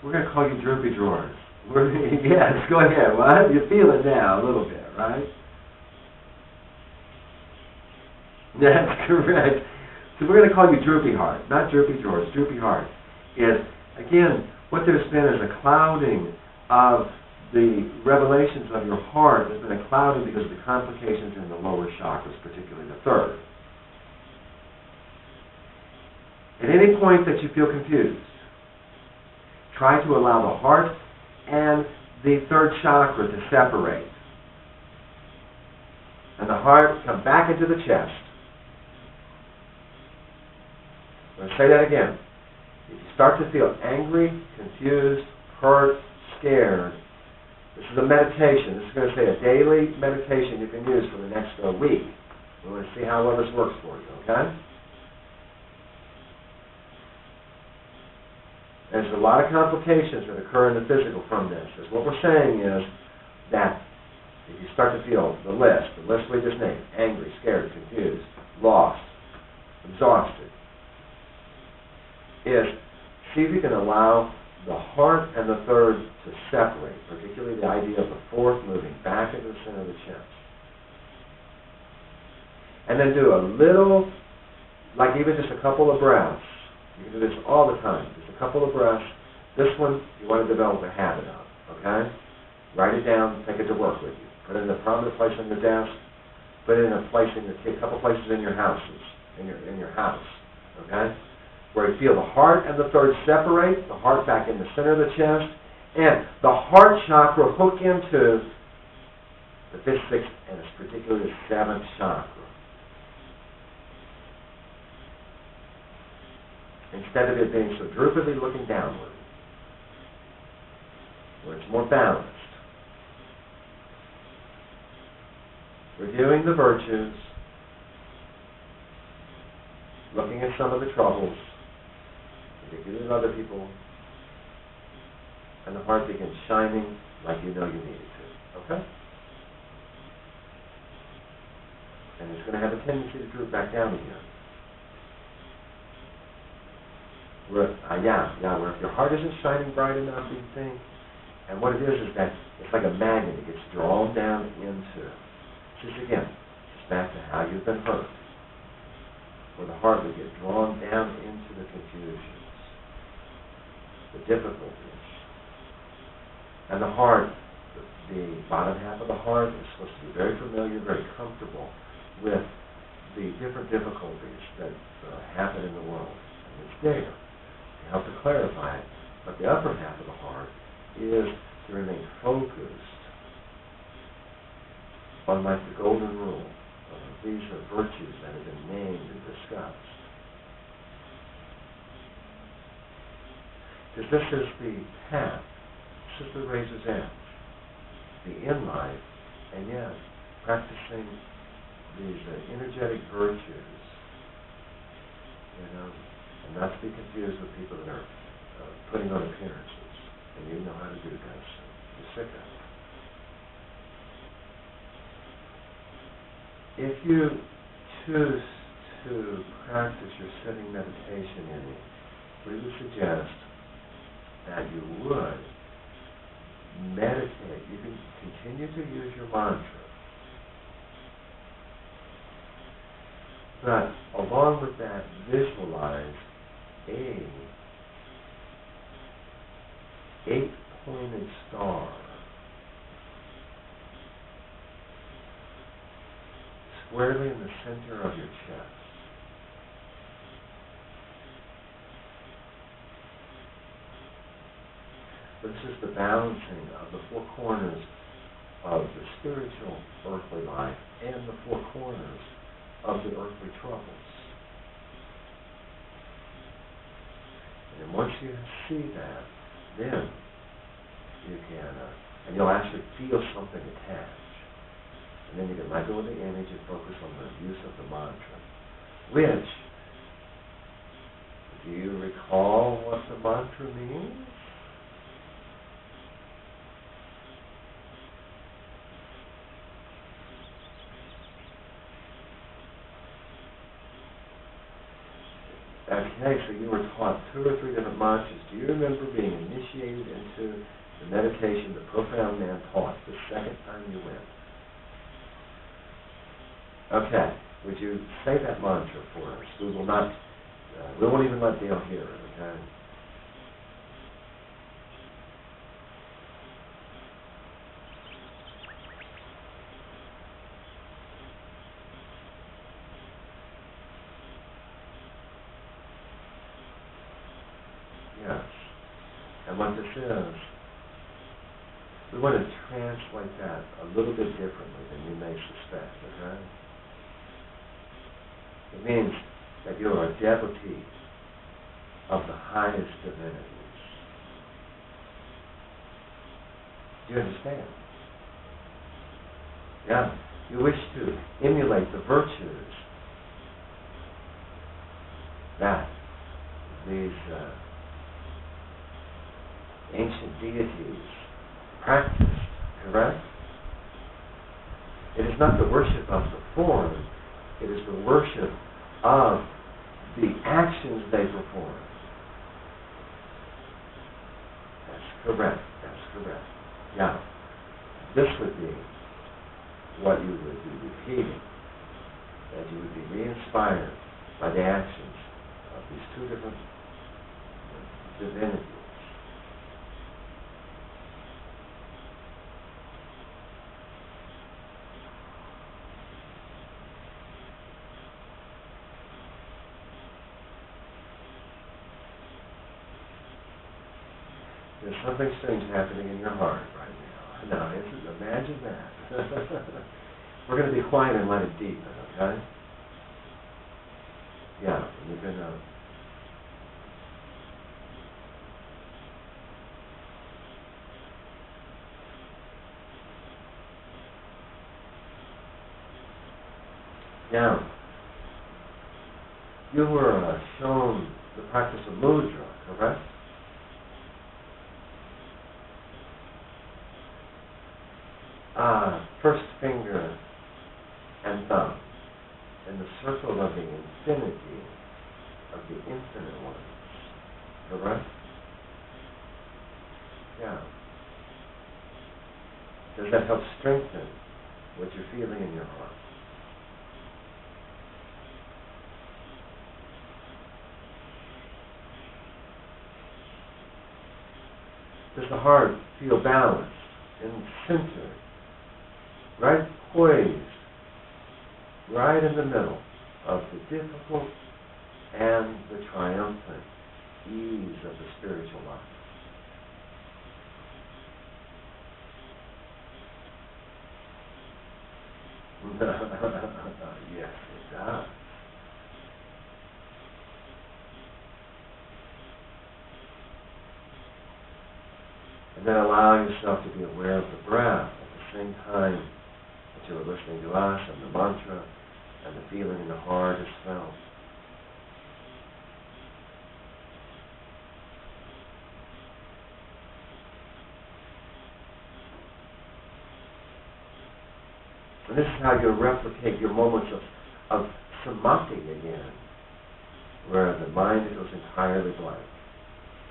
We're going to call you droopy drawers. Yes, go ahead. What? You feel it now a little bit, right? That's correct. So we're going to call you droopy heart, not droopy drawers. Droopy heart is, again, what there's been is a clouding of the revelations of your heart. There's been a clouding because of the complications in the lower chakras, particularly the third. At any point that you feel confused, try to allow the heart and the third chakra to separate. And the heart come back into the chest. I'm going to say that again. If you start to feel angry, confused, hurt, scared, this is a meditation. This is going to say a daily meditation you can use for the next week. We want to see how well this works for you, okay? There's a lot of complications that occur in the physical from this. Because what we're saying is that if you start to feel the list we just named, angry, scared, confused, lost, exhausted, is see if you can allow the heart and the third to separate, particularly the idea of the fourth moving back into the center of the chest. And then do a little, like even just a couple of breaths. You can do this all the time. Just a couple of breaths. This one you want to develop a habit of, okay? Write it down, take it to work with you. Put it in a prominent place on your desk. Put it in a place in your, a couple places in your houses, in your house, okay? Where you feel the heart and the third separate, the heart back in the center of the chest, and the heart chakra hook into the fifth, sixth, and particularly the seventh chakra. Instead of it being so droopily looking downward, where it's more balanced. Reviewing the virtues, looking at some of the troubles, particularly of other people, and the heart begins shining like you know you need it to. Okay? And it's going to have a tendency to droop back down again. Where if your heart isn't shining bright enough, you think, and what it is that it's like a magnet. It gets drawn down into. Just again, just back to how you've been hurt. Where the heart will get drawn down into the confusions, the difficulties. And the heart, the bottom half of the heart is supposed to be very familiar, very comfortable with the different difficulties that happen in the world. And it's there to help to clarify it. But the upper half of the heart is to remain focused on like the golden rule. These are virtues that have been named and discussed. Because this is the path, this is the razor's edge, the in life, and yet practicing these energetic virtues, and not to be confused with people that are putting on appearances. And you know how to do this. You're sick of it. If you choose to practice your sitting meditation in it, we would suggest that you would meditate. You can continue to use your mantra. But along with that, visualize a 8-pointed star squarely in the center of your chest. This is the balancing of the four corners of the spiritual earthly life and the four corners of the earthly troubles. And then once you see that, then you can, and you'll actually feel something attached. And then you can let go of the image and focus on the use of the mantra. Which, do you recall what the mantra means? Okay, so you were taught 2 or 3 different mantras. Do you remember being initiated into the meditation the profound man taught the second time you went? Okay, would you say that mantra for us? We won't even let Dale hear it, okay? Yes. And what this is, we want to translate that a little bit differently than you may suspect, okay? It means that you are a devotee of the highest divinities. Do you understand? Yeah. You wish to emulate the virtues that these ancient deities practiced, correct? It is not the worship of the form, it is the worship of the actions they perform. That's correct, Yeah. This would be what you would be repeating, that you would be re-inspired by the actions of these 2 different divinities. There's something strange happening in your heart right now. No, imagine that. We're going to be quiet and let it deepen, okay? Yeah, you're going to... Now, you were shown the practice of mudra, correct? First finger and thumb in the circle of the infinity of the infinite ones, correct? Yeah. Does that help strengthen what you're feeling in your heart? Does the heart feel balanced and centered, right poised, right in the middle of the difficult and the triumphant ease of the spiritual life? Yes, it does. And then allowing yourself to be aware of the breath at the same time that you are listening to us and the mantra and the feeling in the heart is felt. And this is how you replicate your moments of samadhi again, where the mind goes entirely blank.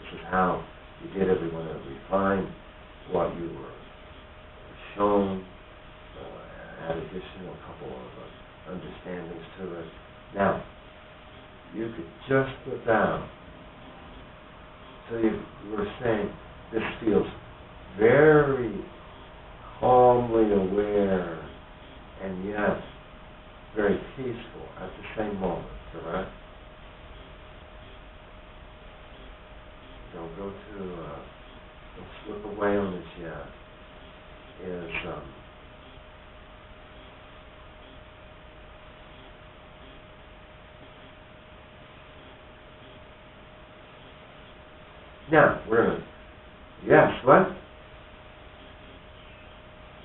This is how you did it. We want to refine what you were shown, add additional couple of understandings to it. Now, you could just put down, so you were saying, this feels very calmly aware and yet very peaceful at the same moment, correct? Don't go to, don't slip away on this yet, is now, we're going to, yes, what?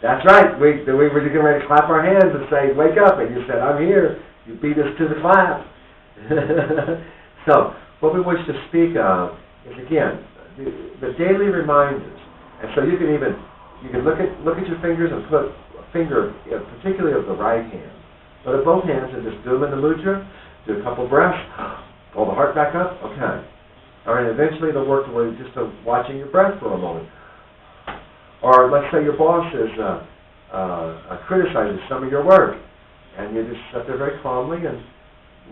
That's right. We were getting ready to clap our hands and say, wake up. And you said, I'm here. You beat us to the clap. So, what we wish to speak of is, again, the daily reminders. And so you can look at your fingers and put a finger, particularly of the right hand. But of both hands, and just do them in the mudra. Do a couple breaths. Pull the heart back up? Okay. All right, eventually it'll work to where you're just watching your breath for a moment. Or let's say your boss is criticizes some of your work, and you just sit there very calmly and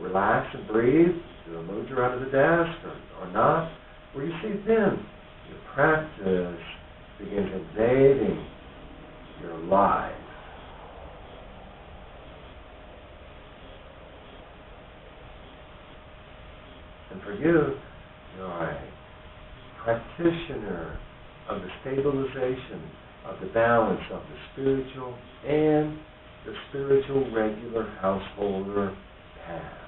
relax and breathe. Do a mudra out of the desk or not. Where you see then your practice begins invading your life. And for you, you're a practitioner of the stabilization, of the balance of the spiritual and the spiritual regular householder path.